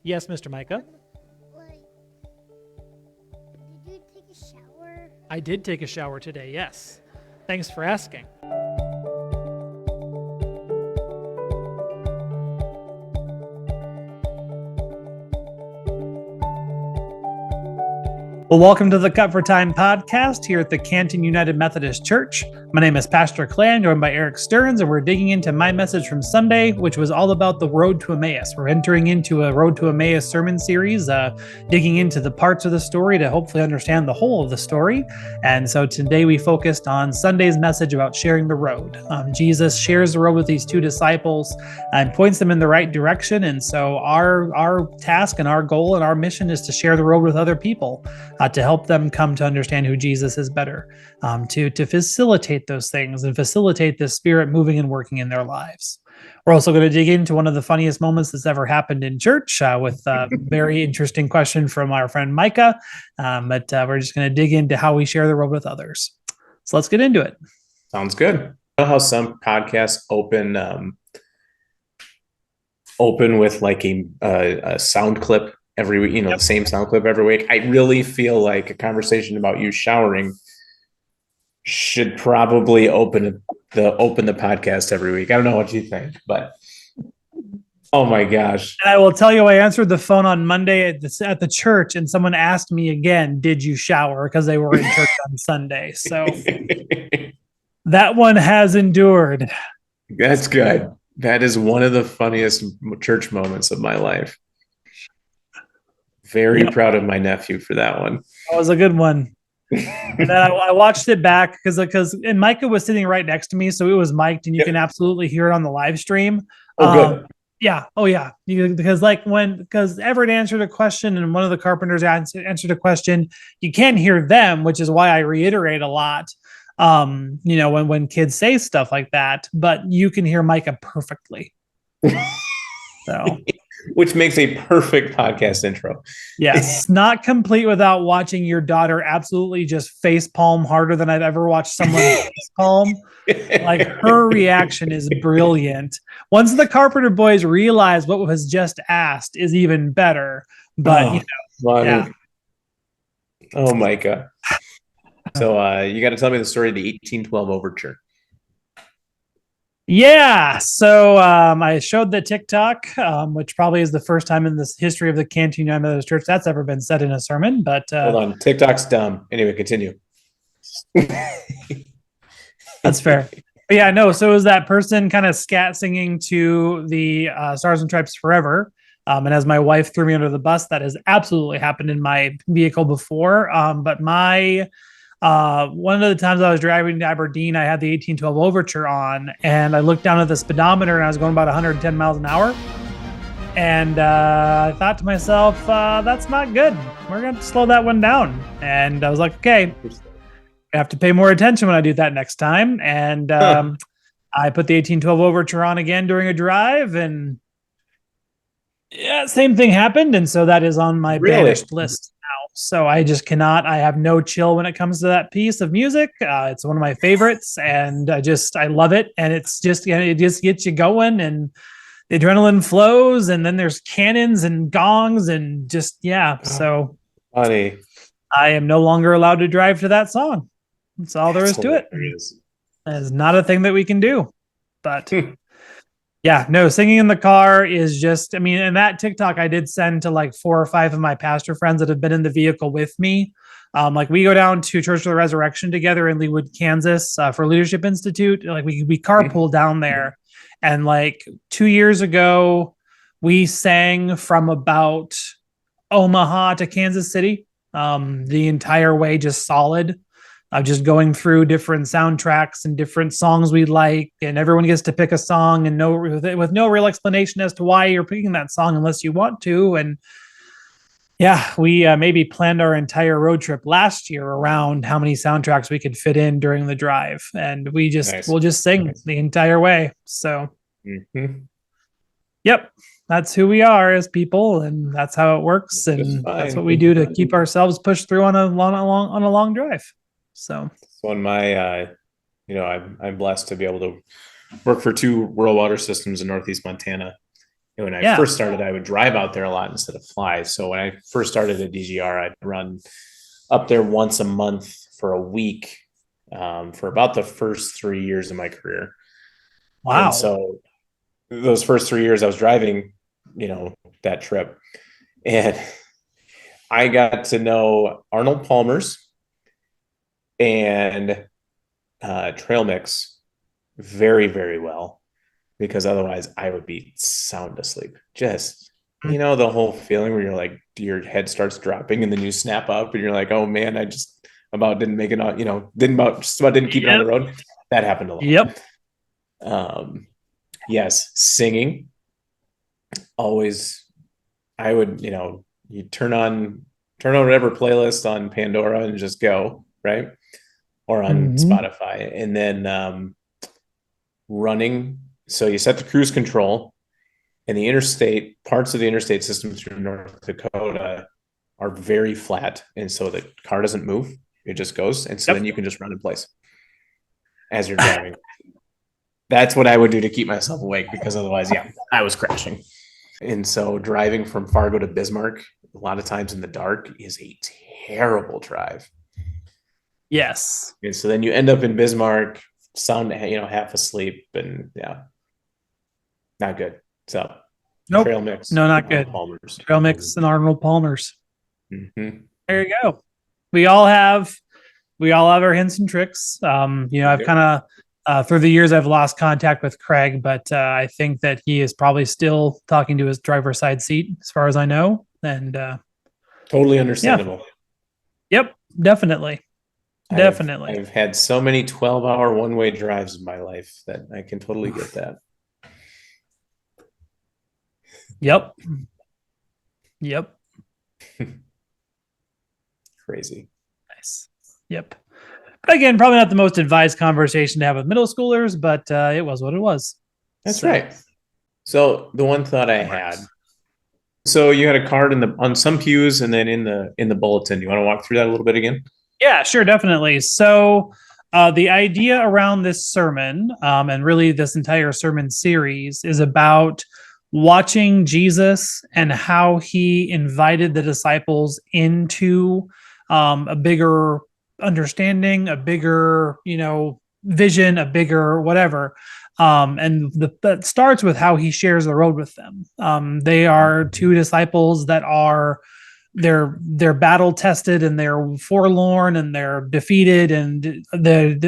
Yes, Mr. Micah. Like, did you take a shower? I did take a shower today, yes. Thanks for asking. Well, welcome to the Cut for Time podcast here at the Canton United Methodist Church. My name is Pastor Clay. I'm joined by Eric Stearns, and we're digging into my message from Sunday, which was all about the road to Emmaus. We're entering into a road to Emmaus sermon series, digging into the parts of the story to hopefully understand the whole of the story. And so today we focused on Sunday's message about sharing the road. Jesus shares the road with these two disciples and points them in the right direction. And so our task and our goal and our mission is to share the road with other people, to help them come to understand who Jesus is better, to facilitate those things and facilitate the Spirit moving and working in their lives. We're also going to dig into one of the funniest moments that's ever happened in church with a very interesting question from our friend Micah. But we're just going to dig into how we share the road with others. So let's get into it. Sounds good. You know how some podcasts open with like a sound clip every week, Yep. The same sound clip every week. I really feel like a conversation about you showering should probably open the podcast every week. I don't know what you think, but oh my gosh. And I will tell you, I answered the phone on Monday at the church, and someone asked me again, did you shower? Because they were in church on Sunday. So that one has endured. That's good. That is one of the funniest church moments of my life. Very proud of my nephew for that one. That was a good one. And then I watched it back because Micah was sitting right next to me, so it was mic'd, and you can absolutely hear it on the live stream. Good. Yeah. Oh, yeah. Because Everett answered a question and one of the carpenters answered a question. You can't hear them, which is why I reiterate a lot. When kids say stuff like that, but you can hear Micah perfectly. So. Which makes a perfect podcast intro. Yes, not complete without watching your daughter absolutely just face palm harder than I've ever watched someone face palm. Like, her reaction is brilliant. Once the Carpenter boys realize what was just asked is even better. But yeah. Oh my God. So you got to tell me the story of the 1812 Overture. Yeah, so I showed the TikTok, which probably is the first time in this history of the Canton United Methodist Church that's ever been said in a sermon. But hold on, TikTok's dumb. Anyway, continue. That's fair. But yeah, no. So it was that person kind of scat singing to the Stars and Stripes Forever. And as my wife threw me under the bus, that has absolutely happened in my vehicle before. But one of the times I was driving to Aberdeen, I had the 1812 Overture on, and I looked down at the speedometer, and I was going about 110 miles an hour. And I thought to myself, that's not good. We're going to slow that one down. And I was like, okay, I have to pay more attention when I do that next time. And I put the 1812 Overture on again during a drive, and yeah, same thing happened. And so that is on my banished list. So I just cannot, I have no chill when it comes to that piece of music. It's one of my favorites, and I love it. And it just gets you going, and the adrenaline flows, and then there's cannons and gongs and just, yeah. So funny. I am no longer allowed to drive to that song. That's all there is to it. That is not a thing that we can do, but yeah, no, singing in the car is just, and that TikTok I did send to like 4 or 5 of my pastor friends that have been in the vehicle with me. Like, we go down to Church of the Resurrection together in Leawood, Kansas for Leadership Institute. Like, we carpool down there. And like 2 years ago, we sang from about Omaha to Kansas City, the entire way, just solid. Just going through different soundtracks and different songs we like, and everyone gets to pick a song and with no real explanation as to why you're picking that song unless you want to. And yeah, we maybe planned our entire road trip last year around how many soundtracks we could fit in during the drive, and we'll just sing the entire way. So, Yep, that's who we are as people, and that's how it works, and that's what we do to keep ourselves pushed through on a long drive. So in my, I'm blessed to be able to work for 2 rural water systems in Northeast Montana. And when I Yeah. first started, I would drive out there a lot instead of fly. So when I first started at DGR, I'd run up there once a month for a week for about the first 3 years of my career. And Wow. so those first 3 years I was driving, that trip. And I got to know Arnold Palmer's and Trail Mix very, very well, because otherwise I would be sound asleep. Just, the whole feeling where you're like, your head starts dropping and then you snap up and you're like, oh man, I just about didn't make it on, just about didn't keep it on the road. That happened a lot. Yep. Yes, singing. Always, I would, you turn on whatever playlist on Pandora and just go, right? Or on Spotify. And then running. So you set the cruise control, and parts of the interstate system through North Dakota are very flat. And so the car doesn't move. It just goes. And so then you can just run in place as you're driving. That's what I would do to keep myself awake, because otherwise, I was crashing. And so driving from Fargo to Bismarck, a lot of times in the dark, is a terrible drive. Yes. And so then you end up in Bismarck, half asleep, and not good. So Nope. Trail Mix. No, not good. Palmer's. Trail Mix and Arnold Palmer's. Mm-hmm. There you go. We all have our hints and tricks. I've kind of through the years I've lost contact with Craig, but I think that he is probably still talking to his driver's side seat, as far as I know. And totally understandable. Yep, definitely. Definitely. I've had so many 12-hour one-way drives in my life that I can totally get that. Yep. Crazy. Nice. Yep. But again, probably not the most advised conversation to have with middle schoolers, but it was what it was. That's right. So the one thought I had, so you had a card on some pews and then in the bulletin. You want to walk through that a little bit again? Yeah, sure, definitely. So the idea around this sermon, and really this entire sermon series, is about watching Jesus and how he invited the disciples into a bigger understanding, a bigger, vision, a bigger whatever. And that starts with how he shares the road with them. They are two disciples that are they're battle tested, and they're forlorn, and they're defeated, and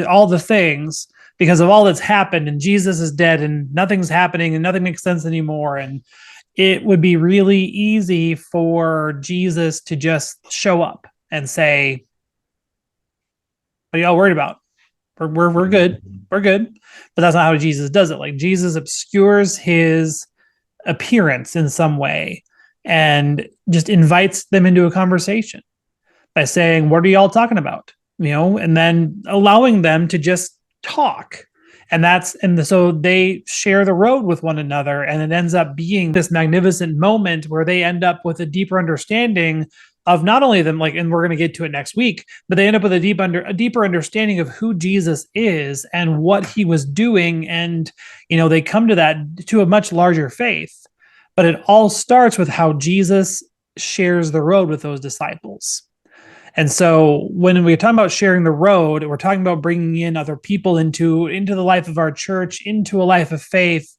all the things because of all that's happened, and Jesus is dead, and nothing's happening, and nothing makes sense anymore. And it would be really easy for Jesus to just show up and say, "What are y'all worried about? We're good. We're good." But that's not how Jesus does it. Like, Jesus obscures his appearance in some way and just invites them into a conversation by saying, "What are y'all talking about?" And then allowing them to just talk. So they share the road with one another, and it ends up being this magnificent moment where they end up with a deeper understanding of not only them, and we're going to get to it next week, but they end up with a deeper understanding of who Jesus is and what he was doing. And, they come to a much larger faith, but it all starts with how Jesus shares the road with those disciples. And so when we're talking about sharing the road, we're talking about bringing in other people into the life of our church, into a life of faith.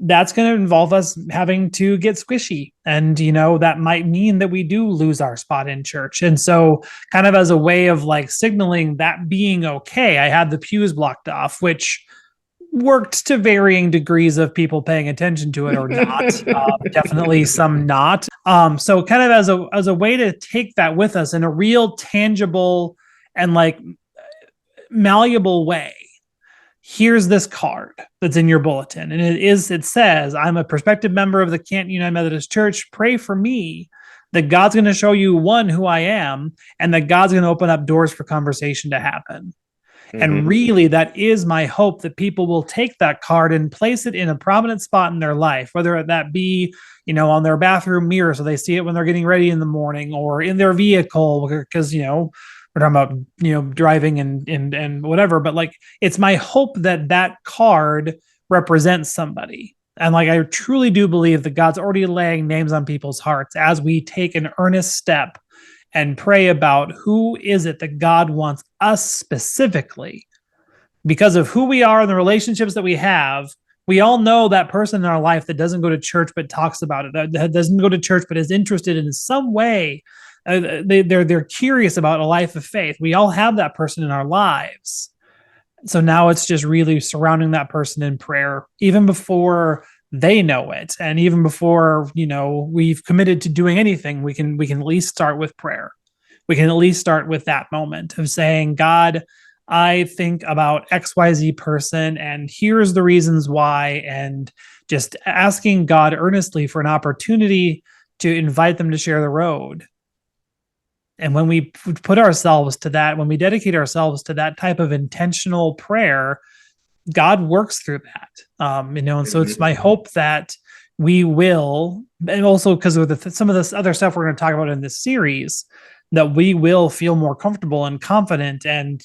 That's going to involve us having to get squishy. And, that might mean that we do lose our spot in church. And so kind of as a way of signaling that being okay, I had the pews blocked off, which worked to varying degrees of people paying attention to it or not. Definitely some not. So kind of as a way to take that with us in a real tangible and malleable way. Here's this card that's in your bulletin. And it says, "I'm a prospective member of the Canton United Methodist Church. Pray for me that God's going to show you, one, who I am, and that God's going to open up doors for conversation to happen." And really, that is my hope, that people will take that card and place it in a prominent spot in their life, whether that be, on their bathroom mirror, so they see it when they're getting ready in the morning, or in their vehicle, because, we're talking about, driving and whatever. But it's my hope that card represents somebody, And like, I truly do believe that God's already laying names on people's hearts as we take an earnest step and pray about who is it that God wants us specifically, because of who we are and the relationships that we have. We all know that person in our life that doesn't go to church but talks about it, that doesn't go to church but is interested in some way. They're curious about a life of faith. We all have that person in our lives. So now it's just really surrounding that person in prayer, even before they know it, and even before we've committed to doing anything. We can at least start with prayer. We can at least start with that moment of saying, God, I think about XYZ person, and here's the reasons why, and just asking God earnestly for an opportunity to invite them to share the road. And when we put ourselves to that, when we dedicate ourselves to that type of intentional prayer, God works through that. And so it's my hope that we will, and also because of some of this other stuff we're going to talk about in this series, that we will feel more comfortable and confident and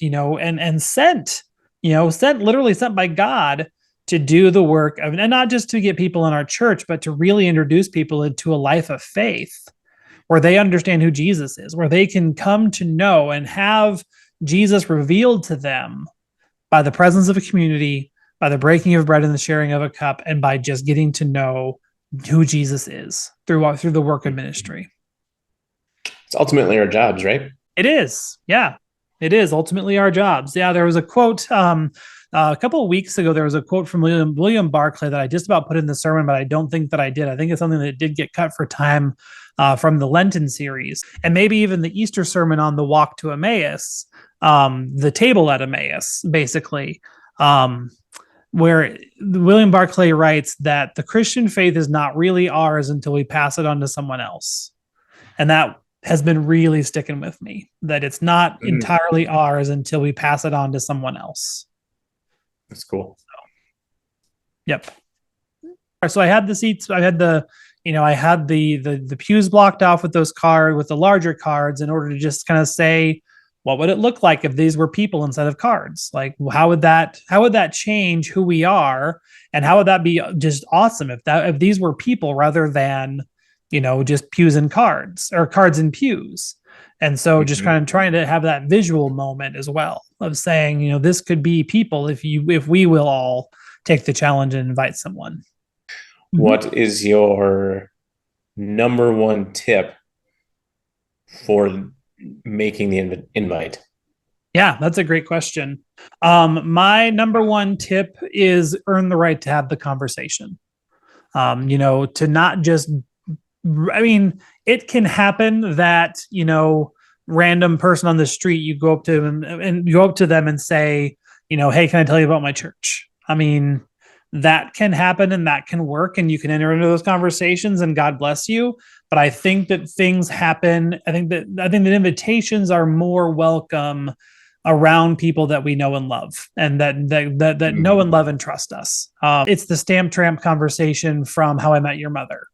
sent literally sent by God to do the work of, and not just to get people in our church, but to really introduce people into a life of faith where they understand who Jesus is, where they can come to know and have Jesus revealed to them by the presence of a community, by the breaking of bread and the sharing of a cup, and by just getting to know who Jesus is through the work of ministry. It's ultimately our jobs, right? It is. Yeah, it is ultimately our jobs. Yeah, there was a quote a couple of weeks ago. There was a quote from William Barclay that I just about put in the sermon, but I don't think that I did. I think it's something that did get cut for time from the Lenten series, and maybe even the Easter sermon on the walk to Emmaus, the table at Emmaus, basically, where William Barclay writes that the Christian faith is not really ours until we pass it on to someone else. And that has been really sticking with me, that it's not entirely ours until we pass it on to someone else. That's cool. Yep. So I had the seats, I had the pews blocked off with the larger cards, in order to just kind of say, what would it look like if these were people instead of cards? Like, how would that change who we are? And how would that be just awesome if these were people rather than, just pews and cards, or cards and pews. And so just kind of trying to have that visual moment as well of saying, this could be people if we will all take the challenge and invite someone. What is your number one tip for making the invite? Yeah, that's a great question. My number one tip is earn the right to have the conversation. To not just, it can happen that, random person on the street, you go up to them and say, hey, can I tell you about my church? That can happen and that can work, and you can enter into those conversations, and God bless you. But I think that things happen. I think that invitations are more welcome around people that we know and love, and that know and love and trust us. It's the stamp tramp conversation from How I Met Your Mother.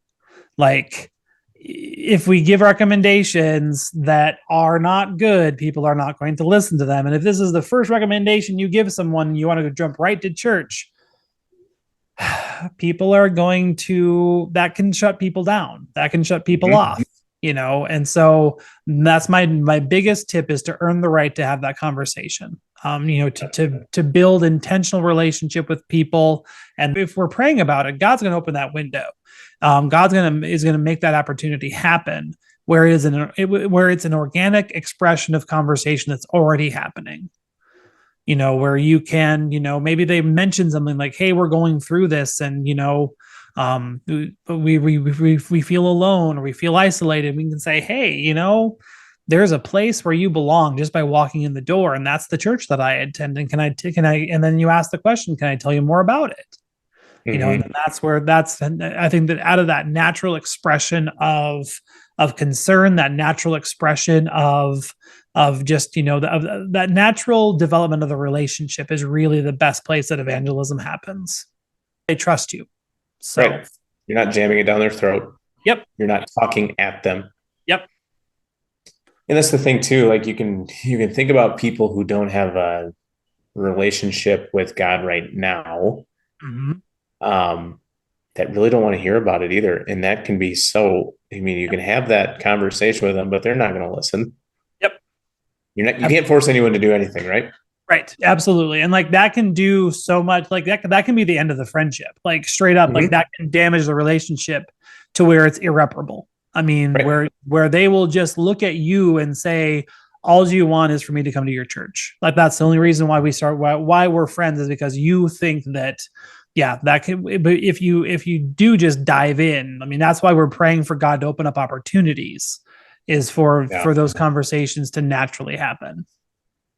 Like, if we give recommendations that are not good, people are not going to listen to them. And if this is the first recommendation you give someone, you want to jump right to church, people are going to, that can shut people down. That can shut people off, and so that's my biggest tip, is to earn the right to have that conversation, to build intentional relationship with people. And if we're praying about it, God's going to open that window. God's is going to make that opportunity happen, where it's an organic expression of conversation that's already happening. Where you can, maybe they mention something like, hey, we're going through this, and, we feel alone, or we feel isolated. We can say, hey, there's a place where you belong just by walking in the door. And that's the church that I attend. And and then you ask the question, can I tell you more about it? And I think that out of that natural expression of concern, that natural expression of just, that natural development of the relationship is really the best place that evangelism happens. They trust you. So right. You're not jamming it down their throat. Yep. You're not talking at them. Yep. And that's the thing too. Like, you can think about people who don't have a relationship with God right now. that really don't want to hear about it either. And that can be so, I mean, you can have that conversation with them, but they're not going to listen. Yep. You can't force anyone to do anything, right? Right. Absolutely. And like that can do so much, like that can be the end of the friendship, like straight up, like that can damage the relationship to where it's irreparable. I mean, where they will just look at you and say, all you want is for me to come to your church. Like that's the only reason why why we're friends is because you think that, yeah, that can, but if you do just dive in, I mean, that's why we're praying for God to open up opportunities, is for those conversations to naturally happen.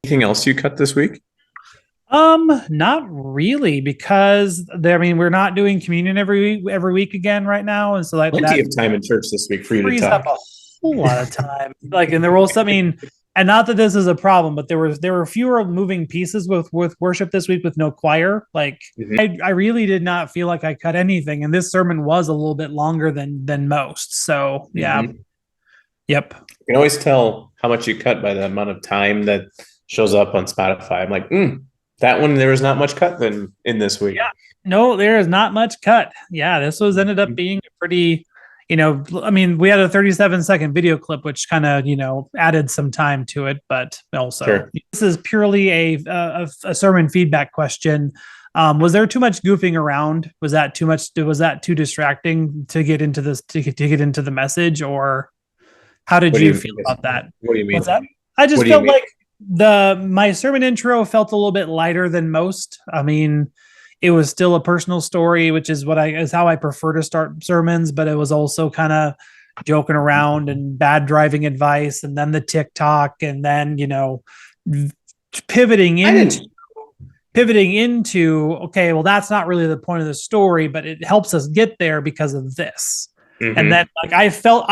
Anything else you cut this week? Not really, because we're not doing communion every week again right now, and so like plenty of time in church this week for you to talk. Up a whole lot of time. Like, and there was, and not that this is a problem, but there were fewer moving pieces with worship this week with no choir. Like, I really did not feel like I cut anything, and this sermon was a little bit longer than most. So yeah, yep. You can always tell how much you cut by the amount of time that shows up on Spotify. I'm like, that one, there was not much cut then in this week. Yeah, no, there is not much cut. Yeah, this ended up being a pretty, we had a 37-second video clip, which kind of, added some time to it, but also this is purely a sermon feedback question. Was there too much goofing around? Was that too much? Was that too distracting to get into this, to get into the message, or how did you feel about that? What do you mean? What's that? I just felt like my sermon intro felt a little bit lighter than most. I mean, it was still a personal story, which is how I prefer to start sermons, but it was also kind of joking around and bad driving advice, and then the TikTok, and then, pivoting into, okay, well, that's not really the point of the story, but it helps us get there because of this. And then like I felt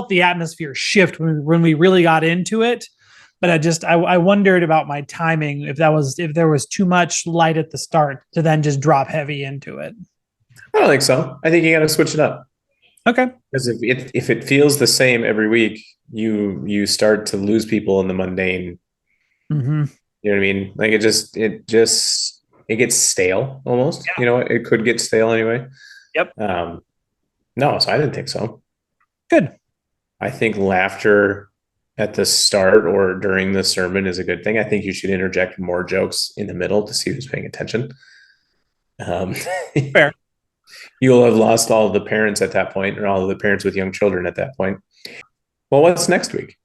the atmosphere shift when we really got into it. But I wondered about my timing, if there was too much light at the start to then just drop heavy into it. I don't think so. I think you got to switch it up. Okay. Because if it feels the same every week, you start to lose people in the mundane. You know what I mean? Like it gets stale almost. Yeah. It could get stale anyway. Yep. No, so I didn't think so. Good. I think laughter at the start or during the sermon is a good thing. I think you should interject more jokes in the middle to see who's paying attention. Fair. You'll have lost all of the parents at that point, or all of the parents with young children at that point. Well, what's next week?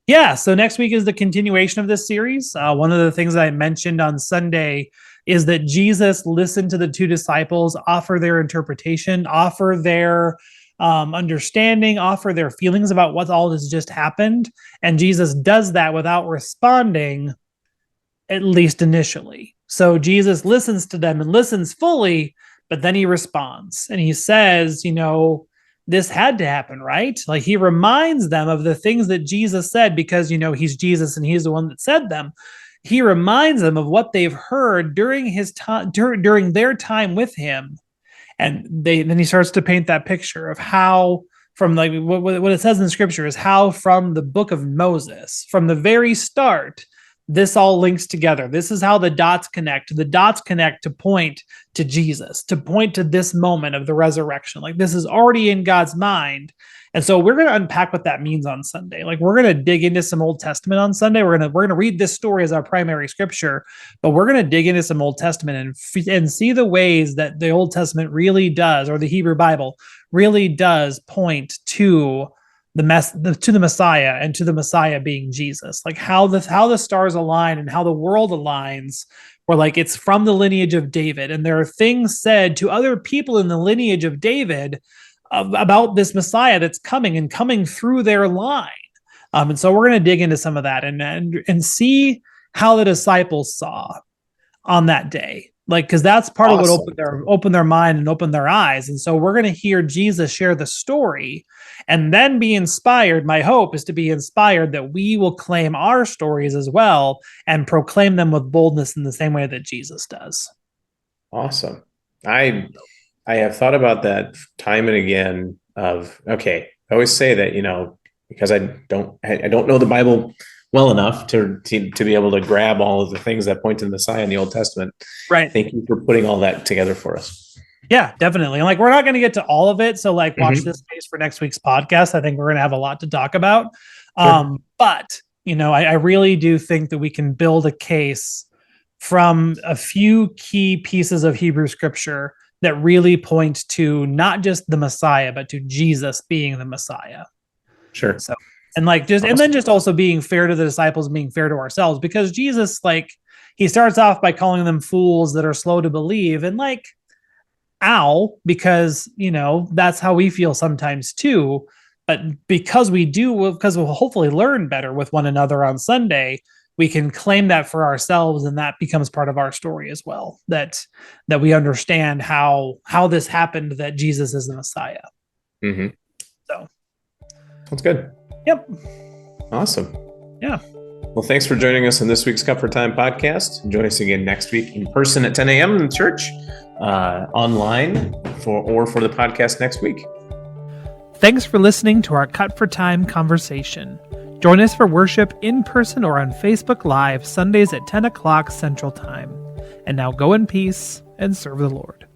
Yeah, so next week is the continuation of this series. One of the things I mentioned on Sunday is that Jesus listened to the two disciples offer their interpretation, offer their understanding, offer their feelings about what all has just happened. And Jesus does that without responding, at least initially. So Jesus listens to them and listens fully, but then he responds and he says, this had to happen, right? Like he reminds them of the things that Jesus said because, he's Jesus and he's the one that said them. He reminds them of what they've heard during his time, during their time with him. And then he starts to paint that picture of how, from like what it says in scripture, is how from the book of Moses, from the very start, this all links together. This is how the dots connect. The dots connect to point to Jesus, to point to this moment of the resurrection. Like this is already in God's mind. And so we're going to unpack what that means on Sunday. Like we're going to dig into some Old Testament on Sunday. We're going to read this story as our primary scripture, but we're going to dig into some Old Testament and see the ways that the Old Testament really does, or the Hebrew Bible really does, point to the Messiah, and to the Messiah being Jesus. Like how the stars align and how the world aligns, where like it's from the lineage of David, and there are things said to other people in the lineage of David about this Messiah that's coming through their line. And so we're going to dig into some of that and see how the disciples saw on that day. Like, because that's part of what opened their mind and opened their eyes. And so we're going to hear Jesus share the story and then be inspired. My hope is to be inspired that we will claim our stories as well and proclaim them with boldness in the same way that Jesus does. Awesome. I have thought about that time and again I always say that, because I don't know the Bible well enough to be able to grab all of the things that point to the Messiah in the Old Testament. Right. Thank you for putting all that together for us. Yeah, definitely. And like, we're not going to get to all of it. So like, watch Mhm. this space for next week's podcast. I think we're going to have a lot to talk about. Sure. But, I really do think that we can build a case from a few key pieces of Hebrew scripture that really point to not just the Messiah, but to Jesus being the Messiah. Sure. So, and like, and then just also being fair to the disciples, being fair to ourselves, because Jesus, like, he starts off by calling them fools that are slow to believe. And like, ow, because that's how we feel sometimes too. But because we'll hopefully learn better with one another on Sunday, we can claim that for ourselves, and that becomes part of our story as well, that we understand how this happened, that Jesus is the Messiah. Mm-hmm. So that's good. Yep. Awesome. Yeah. Well, thanks for joining us on this week's Comfort Time podcast. Join us again next week in person at 10 a.m. in the church, online for the podcast next week. Thanks for listening to our Cut for Time conversation. Join us for worship in person or on Facebook Live Sundays at 10 o'clock Central Time. And now go in peace and serve the Lord.